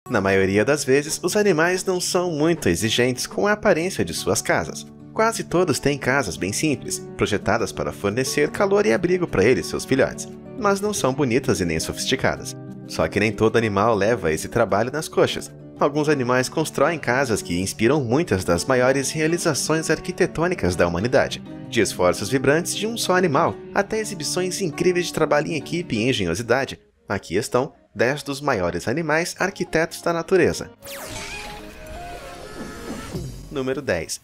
Na maioria das vezes, os animais não são muito exigentes com a aparência de suas casas. Quase todos têm casas bem simples, projetadas para fornecer calor e abrigo para eles e seus filhotes, mas não são bonitas e nem sofisticadas. Só que nem todo animal leva esse trabalho nas coxas. Alguns animais constroem casas que inspiram muitas das maiores realizações arquitetônicas da humanidade, de esforços vibrantes de um só animal até exibições incríveis de trabalho em equipe e engenhosidade. Aqui estão 10 dos maiores animais arquitetos da natureza. Número 10.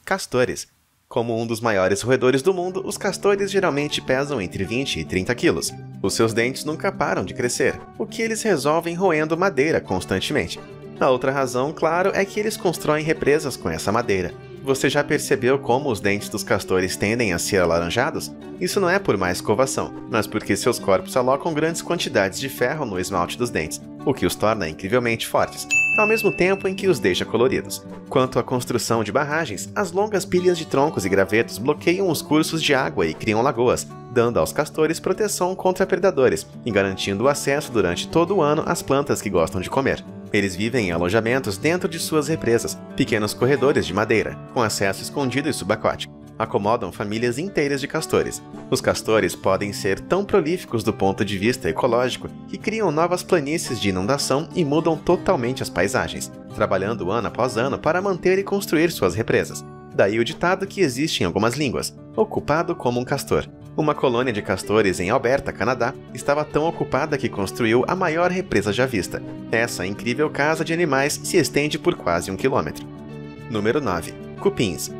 Castores. Como um dos maiores roedores do mundo, os castores geralmente pesam entre 20 e 30 quilos. Os seus dentes nunca param de crescer, o que eles resolvem roendo madeira constantemente. A outra razão, claro, é que eles constroem represas com essa madeira. Você já percebeu como os dentes dos castores tendem a ser alaranjados? Isso não é por má escovação, mas porque seus corpos alocam grandes quantidades de ferro no esmalte dos dentes, o que os torna incrivelmente fortes, ao mesmo tempo em que os deixa coloridos. Quanto à construção de barragens, as longas pilhas de troncos e gravetos bloqueiam os cursos de água e criam lagoas, dando aos castores proteção contra predadores e garantindo o acesso durante todo o ano às plantas que gostam de comer. Eles vivem em alojamentos dentro de suas represas, pequenos corredores de madeira, com acesso escondido e subaquático. Acomodam famílias inteiras de castores. Os castores podem ser tão prolíficos do ponto de vista ecológico que criam novas planícies de inundação e mudam totalmente as paisagens, trabalhando ano após ano para manter e construir suas represas. Daí o ditado que existe em algumas línguas, ocupado como um castor. Uma colônia de castores em Alberta, Canadá, estava tão ocupada que construiu a maior represa já vista. Essa incrível casa de animais se estende por quase 1 quilômetro. Número 9. Cupins.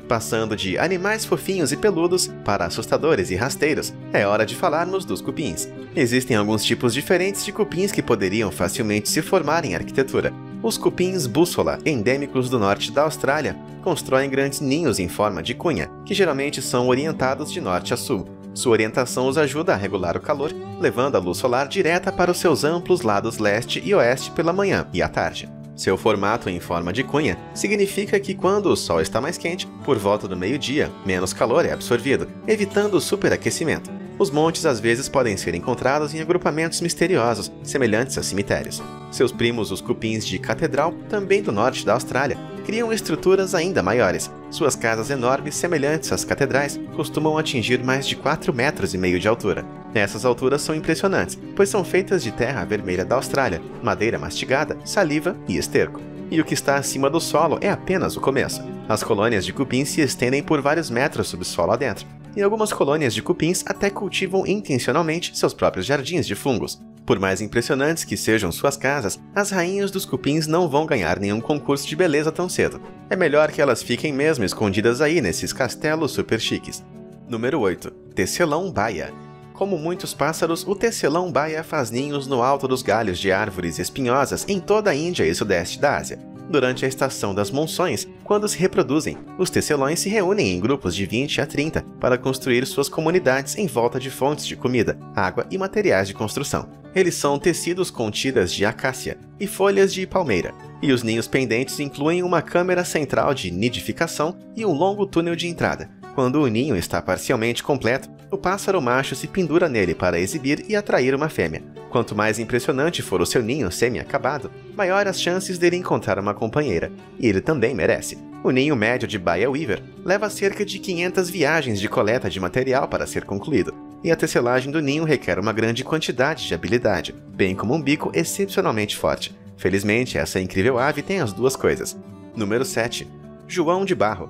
Passando de animais fofinhos e peludos para assustadores e rasteiros, é hora de falarmos dos cupins. Existem alguns tipos diferentes de cupins que poderiam facilmente se formar em arquitetura. Os cupins bússola, endêmicos do norte da Austrália, constroem grandes ninhos em forma de cunha, que geralmente são orientados de norte a sul. Sua orientação os ajuda a regular o calor, levando a luz solar direta para os seus amplos lados leste e oeste pela manhã e à tarde. Seu formato em forma de cunha significa que quando o sol está mais quente, por volta do meio-dia, menos calor é absorvido, evitando o superaquecimento. Os montes às vezes podem ser encontrados em agrupamentos misteriosos, semelhantes a cemitérios. Seus primos, os cupins de catedral, também do norte da Austrália, criam estruturas ainda maiores. Suas casas enormes, semelhantes às catedrais, costumam atingir mais de 4,5 metros de altura. Essas alturas são impressionantes, pois são feitas de terra vermelha da Austrália, madeira mastigada, saliva e esterco. E o que está acima do solo é apenas o começo. As colônias de cupins se estendem por vários metros sob o solo adentro. E algumas colônias de cupins até cultivam intencionalmente seus próprios jardins de fungos. Por mais impressionantes que sejam suas casas, as rainhas dos cupins não vão ganhar nenhum concurso de beleza tão cedo. É melhor que elas fiquem mesmo escondidas aí nesses castelos super chiques. Número 8. Tecelão baia. Como muitos pássaros, o tecelão baia faz ninhos no alto dos galhos de árvores espinhosas em toda a Índia e sudeste da Ásia. Durante a estação das monções, quando se reproduzem, os tecelões se reúnem em grupos de 20 a 30 para construir suas comunidades em volta de fontes de comida, água e materiais de construção. Eles são tecidos com tiras de acácia e folhas de palmeira, e os ninhos pendentes incluem uma câmara central de nidificação e um longo túnel de entrada. Quando o ninho está parcialmente completo, o pássaro macho se pendura nele para exibir e atrair uma fêmea. Quanto mais impressionante for o seu ninho semi-acabado, maior as chances dele encontrar uma companheira, e ele também merece. O ninho médio de Baia Weaver leva cerca de 500 viagens de coleta de material para ser concluído, e a tecelagem do ninho requer uma grande quantidade de habilidade, bem como um bico excepcionalmente forte. Felizmente, essa incrível ave tem as duas coisas. Número 7. João de Barro.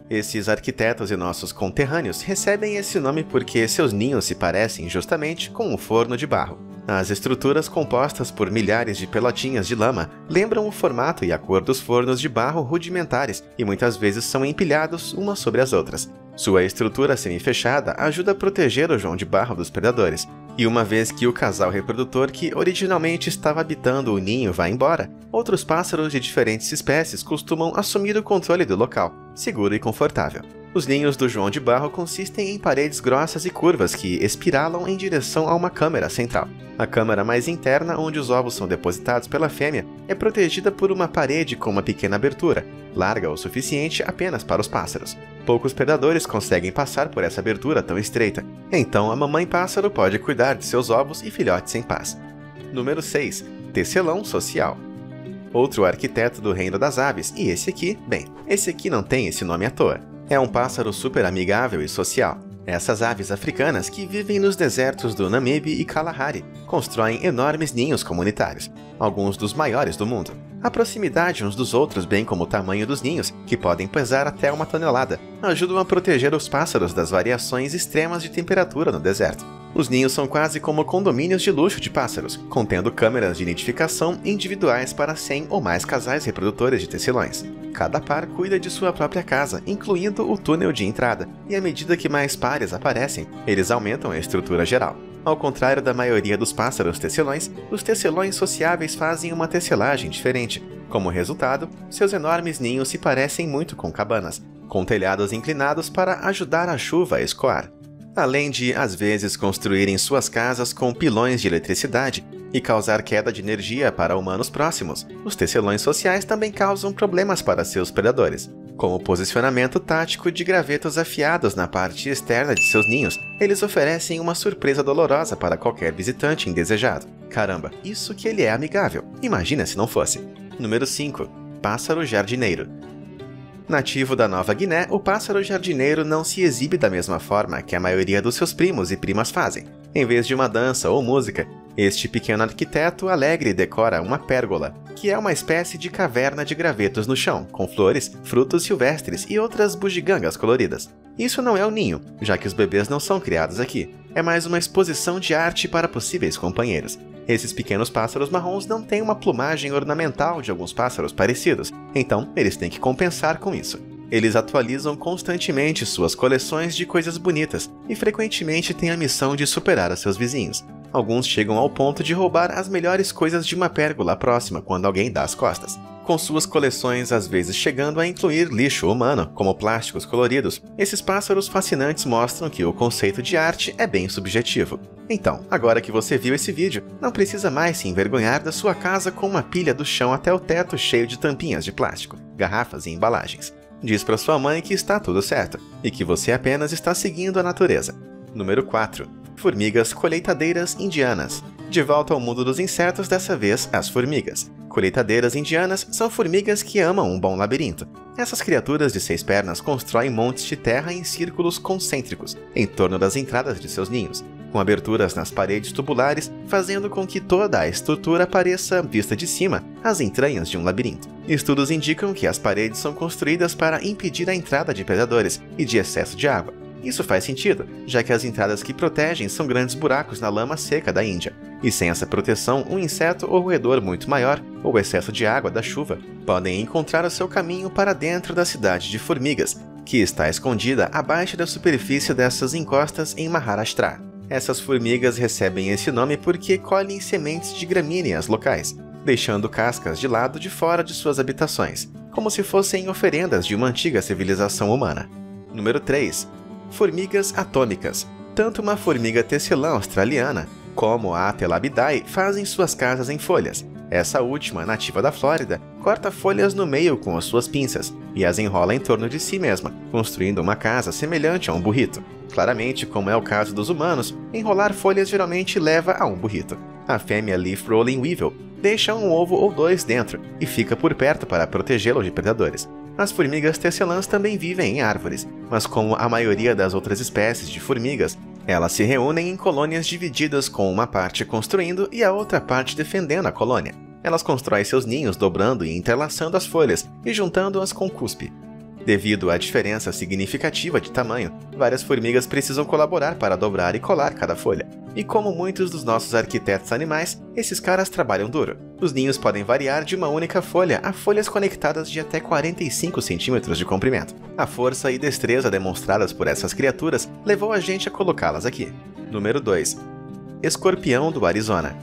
Esses arquitetos e nossos conterrâneos recebem esse nome porque seus ninhos se parecem justamente com um forno de barro. As estruturas compostas por milhares de pelotinhas de lama lembram o formato e a cor dos fornos de barro rudimentares e muitas vezes são empilhados umas sobre as outras. Sua estrutura semi-fechada ajuda a proteger o João de Barro dos predadores. E uma vez que o casal reprodutor que originalmente estava habitando o ninho vai embora, outros pássaros de diferentes espécies costumam assumir o controle do local, seguro e confortável. Os ninhos do João de Barro consistem em paredes grossas e curvas que espiralam em direção a uma câmara central. A câmara mais interna, onde os ovos são depositados pela fêmea, é protegida por uma parede com uma pequena abertura, larga o suficiente apenas para os pássaros. Poucos predadores conseguem passar por essa abertura tão estreita, então a mamãe pássaro pode cuidar de seus ovos e filhotes em paz. Número 6. tecelão social. Outro arquiteto do reino das aves, e esse aqui não tem esse nome à toa. É um pássaro super amigável e social. Essas aves africanas que vivem nos desertos do Namibe e Kalahari constroem enormes ninhos comunitários, alguns dos maiores do mundo. A proximidade uns dos outros, bem como o tamanho dos ninhos, que podem pesar até 1 tonelada, ajudam a proteger os pássaros das variações extremas de temperatura no deserto. Os ninhos são quase como condomínios de luxo de pássaros, contendo câmeras de nidificação individuais para 100 ou mais casais reprodutores de tecelões. Cada par cuida de sua própria casa, incluindo o túnel de entrada, e à medida que mais pares aparecem, eles aumentam a estrutura geral. Ao contrário da maioria dos pássaros tecelões, os tecelões sociáveis fazem uma tecelagem diferente. Como resultado, seus enormes ninhos se parecem muito com cabanas, com telhados inclinados para ajudar a chuva a escoar. Além de, às vezes, construírem suas casas com pilões de eletricidade e causar queda de energia para humanos próximos, os tecelões sociais também causam problemas para seus predadores. Com o posicionamento tático de gravetos afiados na parte externa de seus ninhos, eles oferecem uma surpresa dolorosa para qualquer visitante indesejado. Caramba, isso que ele é amigável. Imagina se não fosse. Número 5. Pássaro jardineiro. Nativo da Nova Guiné, o pássaro jardineiro não se exibe da mesma forma que a maioria dos seus primos e primas fazem. Em vez de uma dança ou música, este pequeno arquiteto alegre decora uma pérgola, que é uma espécie de caverna de gravetos no chão, com flores, frutos silvestres e outras bugigangas coloridas. Isso não é um ninho, já que os bebês não são criados aqui. É mais uma exposição de arte para possíveis companheiros. Esses pequenos pássaros marrons não têm uma plumagem ornamental de alguns pássaros parecidos, então eles têm que compensar com isso. Eles atualizam constantemente suas coleções de coisas bonitas e frequentemente têm a missão de superar os seus vizinhos. Alguns chegam ao ponto de roubar as melhores coisas de uma pérgola próxima quando alguém dá as costas, com suas coleções às vezes chegando a incluir lixo humano, como plásticos coloridos. Esses pássaros fascinantes mostram que o conceito de arte é bem subjetivo. Então, agora que você viu esse vídeo, não precisa mais se envergonhar da sua casa com uma pilha do chão até o teto cheio de tampinhas de plástico, garrafas e embalagens. Diz para sua mãe que está tudo certo, e que você apenas está seguindo a natureza. Número 4. Formigas colheitadeiras indianas. De volta ao mundo dos insetos, dessa vez as formigas. Colheitadeiras indianas são formigas que amam um bom labirinto. Essas criaturas de 6 pernas constroem montes de terra em círculos concêntricos, em torno das entradas de seus ninhos, com aberturas nas paredes tubulares, fazendo com que toda a estrutura pareça, vista de cima, as entranhas de um labirinto. Estudos indicam que as paredes são construídas para impedir a entrada de predadores e de excesso de água. Isso faz sentido, já que as entradas que protegem são grandes buracos na lama seca da Índia, e sem essa proteção, um inseto ou roedor muito maior, ou excesso de água da chuva, podem encontrar o seu caminho para dentro da cidade de formigas, que está escondida abaixo da superfície dessas encostas em Maharashtra. Essas formigas recebem esse nome porque colhem sementes de gramíneas locais, deixando cascas de lado de fora de suas habitações, como se fossem oferendas de uma antiga civilização humana. Número 3. Formigas atômicas. Tanto uma formiga tecelã australiana como a Telabidae fazem suas casas em folhas. Essa última, nativa da Flórida, corta folhas no meio com as suas pinças e as enrola em torno de si mesma, construindo uma casa semelhante a um burrito. Claramente, como é o caso dos humanos, enrolar folhas geralmente leva a um burrito. A fêmea Leaf Rolling Weevil deixa um ovo ou 2 dentro e fica por perto para protegê-lo de predadores. As formigas tecelãs também vivem em árvores, mas como a maioria das outras espécies de formigas, elas se reúnem em colônias divididas com uma parte construindo e a outra parte defendendo a colônia. Elas constroem seus ninhos dobrando e entrelaçando as folhas e juntando-as com cuspe. Devido à diferença significativa de tamanho, várias formigas precisam colaborar para dobrar e colar cada folha. E como muitos dos nossos arquitetos animais, esses caras trabalham duro. Os ninhos podem variar de uma única folha a folhas conectadas de até 45 centímetros de comprimento. A força e destreza demonstradas por essas criaturas levou a gente a colocá-las aqui. Número 2. Escorpião do Arizona.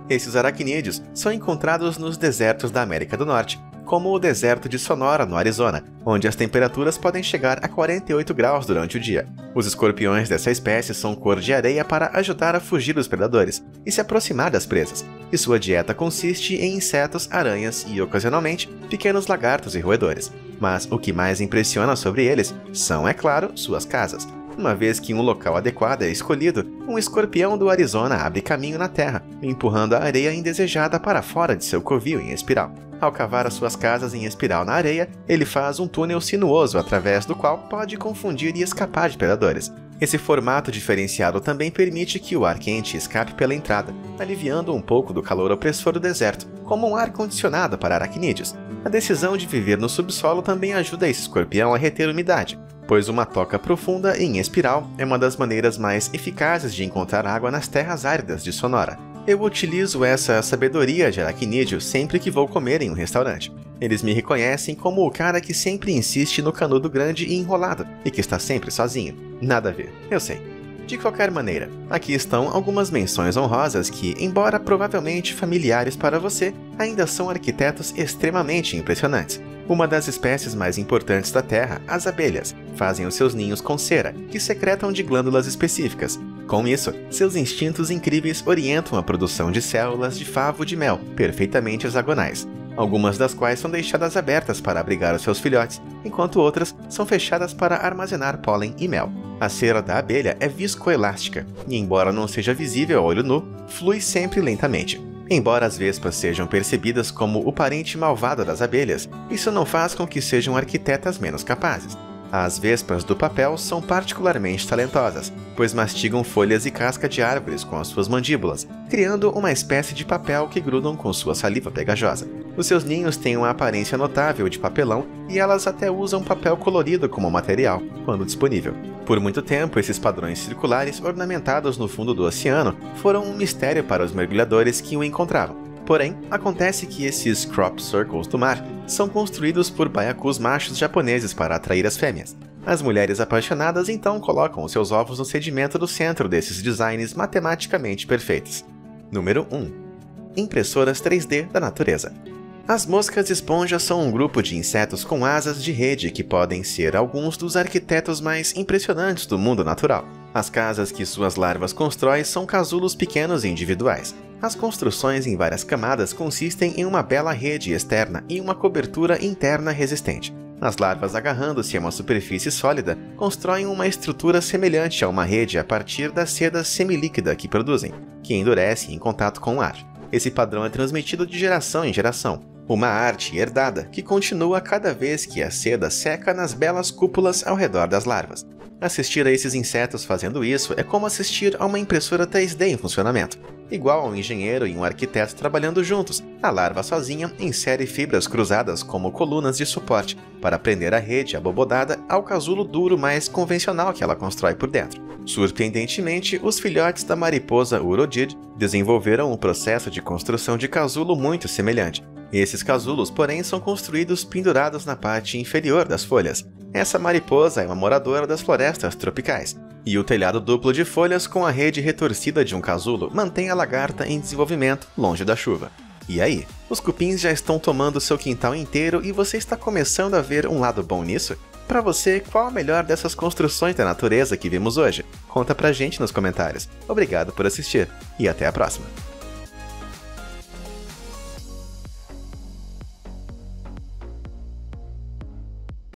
Esses aracnídeos são encontrados nos desertos da América do Norte, como o deserto de Sonora, no Arizona, onde as temperaturas podem chegar a 48 graus durante o dia. Os escorpiões dessa espécie são cor de areia para ajudar a fugir dos predadores e se aproximar das presas, e sua dieta consiste em insetos, aranhas e, ocasionalmente, pequenos lagartos e roedores. Mas o que mais impressiona sobre eles são, é claro, suas casas. Uma vez que um local adequado é escolhido, um escorpião do Arizona abre caminho na terra, empurrando a areia indesejada para fora de seu covil em espiral. Ao cavar as suas casas em espiral na areia, ele faz um túnel sinuoso através do qual pode confundir e escapar de predadores. Esse formato diferenciado também permite que o ar quente escape pela entrada, aliviando um pouco do calor opressor do deserto, como um ar-condicionado para aracnídeos. A decisão de viver no subsolo também ajuda esse escorpião a reter umidade, pois uma toca profunda em espiral é uma das maneiras mais eficazes de encontrar água nas terras áridas de Sonora. Eu utilizo essa sabedoria de aracnídeo sempre que vou comer em um restaurante. Eles me reconhecem como o cara que sempre insiste no canudo grande e enrolado, e que está sempre sozinho. Nada a ver, eu sei. De qualquer maneira, aqui estão algumas menções honrosas que, embora provavelmente familiares para você, ainda são arquitetos extremamente impressionantes. Uma das espécies mais importantes da Terra, as abelhas, fazem os seus ninhos com cera, que secretam de glândulas específicas. Com isso, seus instintos incríveis orientam a produção de células de favo de mel, perfeitamente hexagonais, algumas das quais são deixadas abertas para abrigar os seus filhotes, enquanto outras são fechadas para armazenar pólen e mel. A cera da abelha é viscoelástica, e embora não seja visível a olho nu, flui sempre lentamente. Embora as vespas sejam percebidas como o parente malvado das abelhas, isso não faz com que sejam arquitetas menos capazes. As vespas do papel são particularmente talentosas, pois mastigam folhas e casca de árvores com as suas mandíbulas, criando uma espécie de papel que grudam com sua saliva pegajosa. Os seus ninhos têm uma aparência notável de papelão e elas até usam papel colorido como material, quando disponível. Por muito tempo, esses padrões circulares ornamentados no fundo do oceano foram um mistério para os mergulhadores que o encontravam. Porém, acontece que esses crop circles do mar são construídos por baiacus machos japoneses para atrair as fêmeas. As mulheres apaixonadas então colocam os seus ovos no sedimento do centro desses designs matematicamente perfeitos. Número 1. Impressoras 3D da natureza. As moscas-esponja são um grupo de insetos com asas de rede que podem ser alguns dos arquitetos mais impressionantes do mundo natural. As casas que suas larvas constroem são casulos pequenos e individuais. As construções em várias camadas consistem em uma bela rede externa e uma cobertura interna resistente. As larvas, agarrando-se a uma superfície sólida, constroem uma estrutura semelhante a uma rede a partir da seda semilíquida que produzem, que endurece em contato com o ar. Esse padrão é transmitido de geração em geração, uma arte herdada que continua cada vez que a seda seca nas belas cúpulas ao redor das larvas. Assistir a esses insetos fazendo isso é como assistir a uma impressora 3D em funcionamento. Igual a um engenheiro e um arquiteto trabalhando juntos, a larva sozinha insere fibras cruzadas como colunas de suporte para prender a rede abobodada ao casulo duro mais convencional que ela constrói por dentro. Surpreendentemente, os filhotes da mariposa Urodid desenvolveram um processo de construção de casulo muito semelhante. Esses casulos, porém, são construídos pendurados na parte inferior das folhas. Essa mariposa é uma moradora das florestas tropicais, e o telhado duplo de folhas com a rede retorcida de um casulo mantém a lagarta em desenvolvimento longe da chuva. E aí? Os cupins já estão tomando seu quintal inteiro e você está começando a ver um lado bom nisso? Para você, qual a melhor dessas construções da natureza que vimos hoje? Conta pra gente nos comentários. Obrigado por assistir e até a próxima!